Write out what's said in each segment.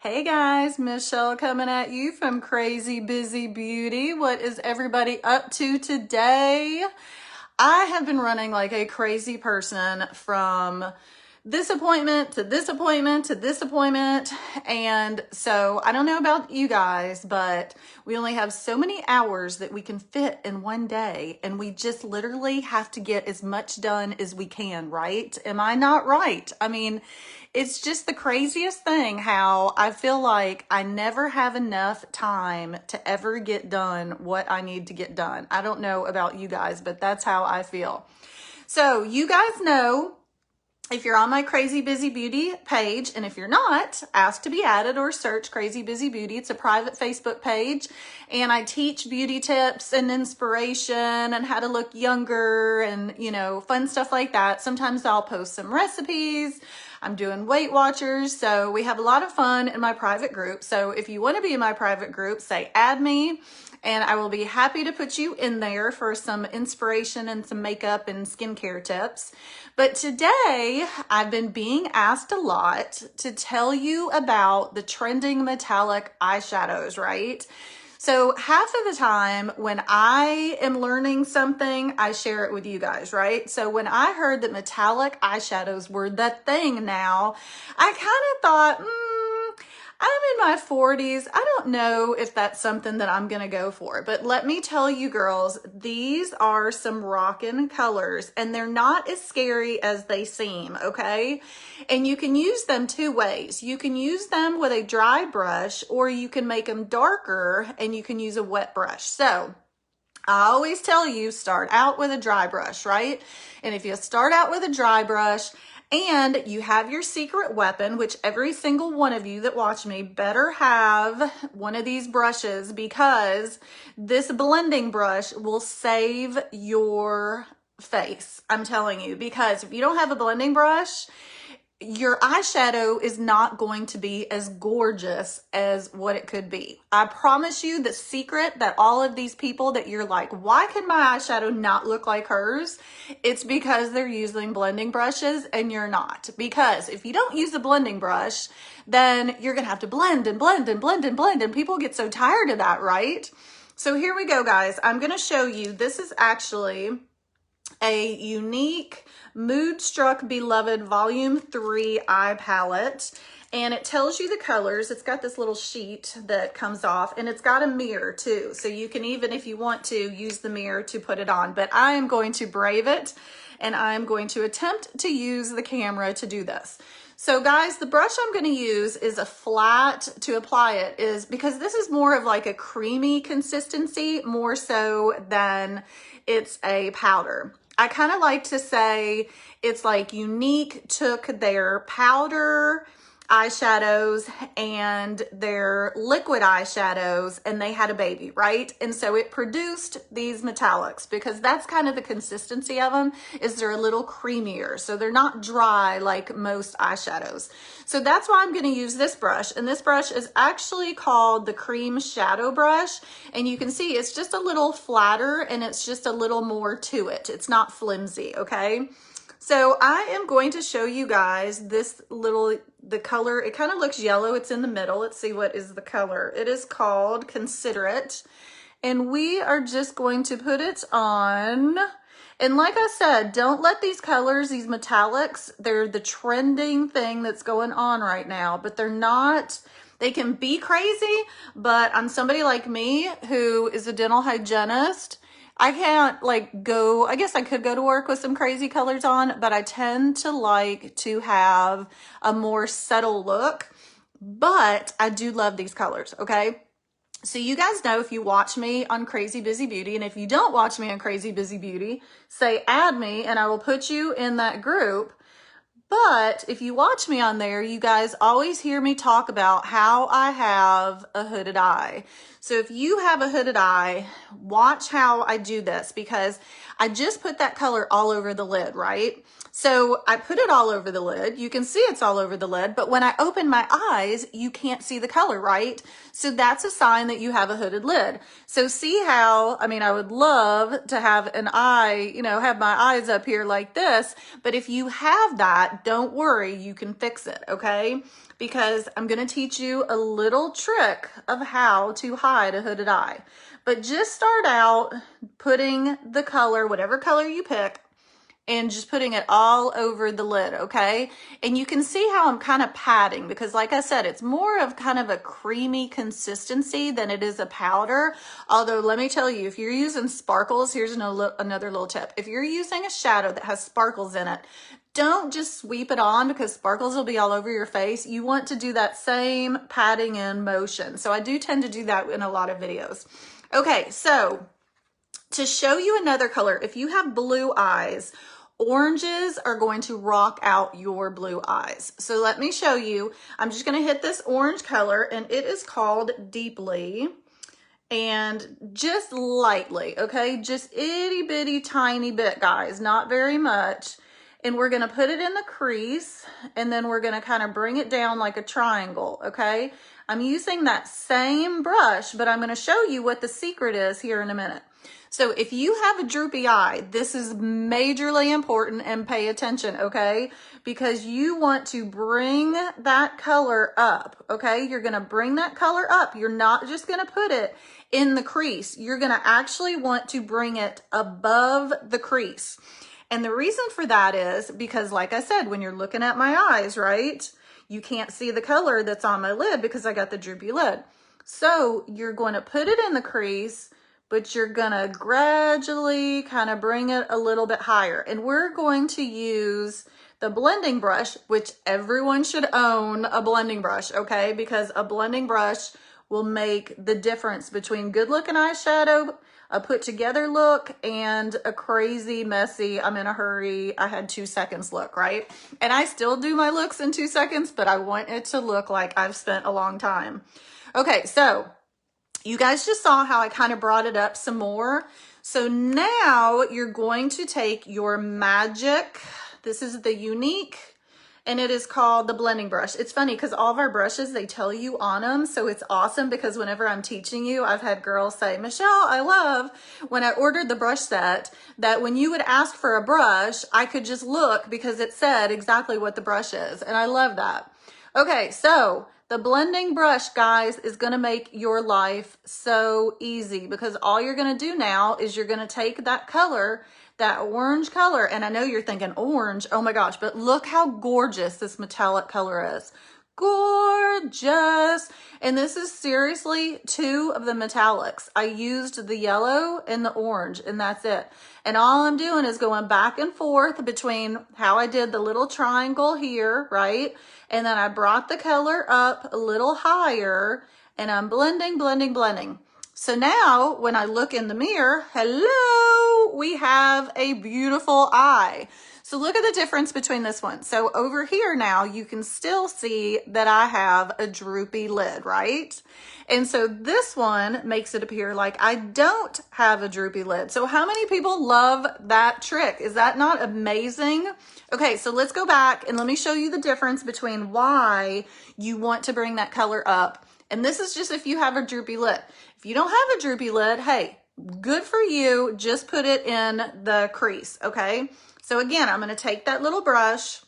Hey guys, Michelle coming at you from Crazy Busy Beauty. What is everybody up to today? I have been running like a crazy person from this appointment to this appointment to this appointment. And so I don't know about you guys, but we only have so many hours that we can fit in one day. And we just literally have to get as much done as we can, right? Am I not right? I mean, it's just the craziest thing how I feel like I never have enough time to ever get done what I need to get done. I don't know about you guys, but that's how I feel. So you guys know, if you're on my Crazy Busy Beauty page, and if you're not, ask to be added or search Crazy Busy Beauty. It's a private Facebook page, and I teach beauty tips and inspiration and how to look younger and, fun stuff like that. Sometimes I'll post some recipes. I'm doing Weight Watchers, so we have a lot of fun in my private group. So if you want to be in my private group, say add me, and I will be happy to put you in there for some inspiration and some makeup and skincare tips. But today, I've been being asked a lot to tell you about the trending metallic eyeshadows, right? So half of the time when I am learning something, I share it with you guys, right? So when I heard that metallic eyeshadows were the thing now, I kind of thought, I'm in my 40s. I don't know if that's something that I'm going to go for, but let me tell you girls, these are some rockin' colors and they're not as scary as they seem, okay? And you can use them two ways. You can use them with a dry brush, or you can make them darker and you can use a wet brush. So I always tell you, start out with a dry brush, right? And if you start out with a dry brush, and you have your secret weapon, which every single one of you that watch me better have one of these brushes, because this blending brush will save your face. I'm telling you, because if you don't have a blending brush, your eyeshadow is not going to be as gorgeous as what it could be. I promise you, the secret that all of these people that you're like, why can my eyeshadow not look like hers? It's because they're using blending brushes and you're not. Because if you don't use a blending brush, then you're gonna have to blend and blend and blend and blend, and people get so tired of that, right? So here we go, guys. I'm gonna show you, this is actually a unique Mood Struck Beloved Volume 3 eye palette, and it tells you the colors. It's got this little sheet that comes off, and it's got a mirror too, so you can, even if you want to, use the mirror to put it on. But I am going to brave it, and I'm going to attempt to use the camera to do this. So guys, the brush I'm going to use is a flat to apply it, is because this is more of like a creamy consistency, more so than it's a powder. I kind of like to say it's like Unique took their powder eyeshadows and their liquid eyeshadows and they had a baby, right? And so it produced these metallics, because that's kind of the consistency of them, is they're a little creamier. So they're not dry like most eyeshadows. So that's why I'm going to use this brush. And this brush is actually called the Cream Shadow Brush. And you can see it's just a little flatter and it's just a little more to it. It's not flimsy, okay? So I am going to show you guys this the color. It kind of looks yellow. It's in the middle. Let's see what is the color. It is called Considerate. And we are just going to put it on. And like I said, don't let these colors, these metallics, they're the trending thing that's going on right now, but they're not. They can be crazy, but I'm somebody like me who is a dental hygienist. I can't I guess I could go to work with some crazy colors on, but I tend to like to have a more subtle look, but I do love these colors, okay? So you guys know, if you watch me on Crazy Busy Beauty, and if you don't watch me on Crazy Busy Beauty, say add me and I will put you in that group. But if you watch me on there, you guys always hear me talk about how I have a hooded eye. So if you have a hooded eye, watch how I do this, because I just put that color all over the lid, right? So I put it all over the lid. You can see it's all over the lid, but when I open my eyes, you can't see the color, right? So that's a sign that you have a hooded lid. So see how, I mean, I would love to have an eye, have my eyes up here like this, but if you have that, bad, don't worry, you can fix it, okay? Because I'm gonna teach you a little trick of how to hide a hooded eye. But just start out putting the color, whatever color you pick, and just putting it all over the lid, okay? And you can see how I'm kind of patting, because like I said, it's more of kind of a creamy consistency than it is a powder. Although let me tell you, if you're using sparkles, here's another little tip. If you're using a shadow that has sparkles in it, don't just sweep it on, because sparkles will be all over your face. You want to do that same patting in motion. So I do tend to do that in a lot of videos. Okay, so to show you another color, if you have blue eyes, oranges are going to rock out your blue eyes. So let me show you. I'm just going to hit this orange color, and it is called Deeply, and just lightly, okay? Just itty bitty tiny bit, guys, not very much. And we're going to put it in the crease, and then we're going to kind of bring it down like a triangle, okay? I'm using that same brush, but I'm going to show you what the secret is here in a minute. So if you have a droopy eye, this is majorly important, and pay attention, okay? Because you want to bring that color up, okay? You're gonna bring that color up. You're not just gonna put it in the crease. You're gonna actually want to bring it above the crease. And the reason for that is because, like I said, when you're looking at my eyes, right? You can't see the color that's on my lid because I got the droopy lid. So you're going to put it in the crease, but you're gonna gradually kind of bring it a little bit higher. And we're going to use the blending brush, which everyone should own a blending brush, okay? Because a blending brush will make the difference between good looking eyeshadow, a put together look, and a crazy, messy, I'm in a hurry, I had 2 seconds look, right? And I still do my looks in 2 seconds, but I want it to look like I've spent a long time. Okay, so you guys just saw how I kind of brought it up some more. So now you're going to take your magic, this is the Unique, and it is called the blending brush. It's funny because all of our brushes, they tell you on them. So it's awesome because whenever I'm teaching you, I've had girls say, Michelle, I love when I ordered the brush set that when you would ask for a brush, I could just look because it said exactly what the brush is. And I love that. Okay, so the blending brush, guys, is going to make your life so easy because all you're going to do now is you're going to take that color, that orange color, and I know you're thinking orange, oh my gosh, but look how gorgeous this metallic color is. Gorgeous. And this is seriously 2 of the metallics. I used the yellow and the orange, and that's it. And all I'm doing is going back and forth between how I did the little triangle here, right? And then I brought the color up a little higher, and I'm blending, blending, blending. So now when I look in the mirror, hello, we have a beautiful eye. So look at the difference between this one. So over here now, you can still see that I have a droopy lid, right? And so this one makes it appear like I don't have a droopy lid. So how many people love that trick? Is that not amazing? Okay, so let's go back and let me show you the difference between why you want to bring that color up. And this is just if you have a droopy lid. If you don't have a droopy lid, hey, good for you. Just put it in the crease, okay? So again, I'm going to take that little brush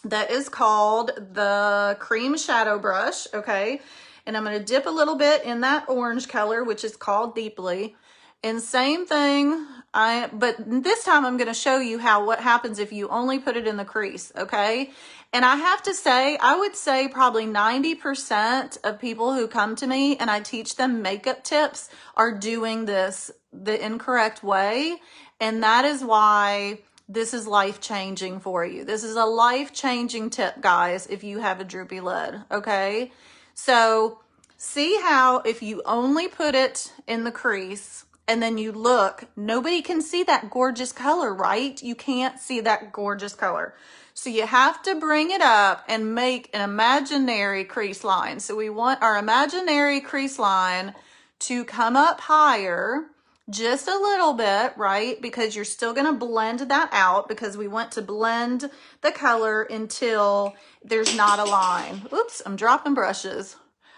that is called the Cream Shadow Brush, okay? And I'm going to dip a little bit in that orange color, which is called Deeply. And same thing, but this time I'm going to show you what happens if you only put it in the crease, okay? And I have to say, I would say probably 90% of people who come to me and I teach them makeup tips are doing this the incorrect way. And that is why this is life-changing for you. This is a life-changing tip, guys, if you have a droopy lid, okay? So see how if you only put it in the crease and then you look, nobody can see that gorgeous color, right? You can't see that gorgeous color. So you have to bring it up and make an imaginary crease line. So we want our imaginary crease line to come up higher just a little bit, right? Because you're still going to blend that out because we want to blend the color until there's not a line. Oops, I'm dropping brushes.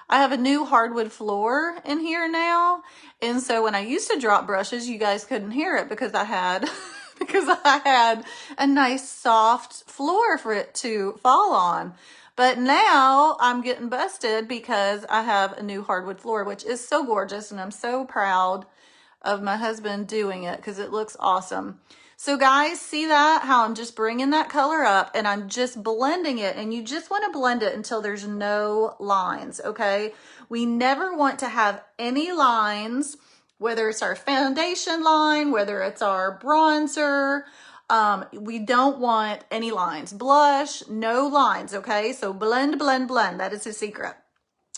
I have a new hardwood floor in here now. And so when I used to drop brushes, you guys couldn't hear it because I had because I had a nice soft floor for it to fall on. But now I'm getting busted because I have a new hardwood floor, which is so gorgeous, and I'm so proud of my husband doing it because it looks awesome. So guys, see that? How I'm just bringing that color up and I'm just blending it, and you just want to blend it until there's no lines, okay? We never want to have any lines, whether it's our foundation line, whether it's our bronzer. We don't want any lines. Blush, no lines, okay? So blend, blend, blend. That is the secret.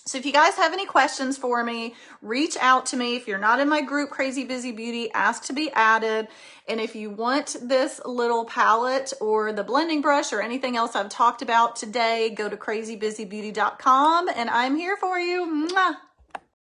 So if you guys have any questions for me, reach out to me. If you're not in my group, Crazy Busy Beauty, ask to be added. And if you want this little palette or the blending brush or anything else I've talked about today, go to crazybusybeauty.com and I'm here for you. Mwah!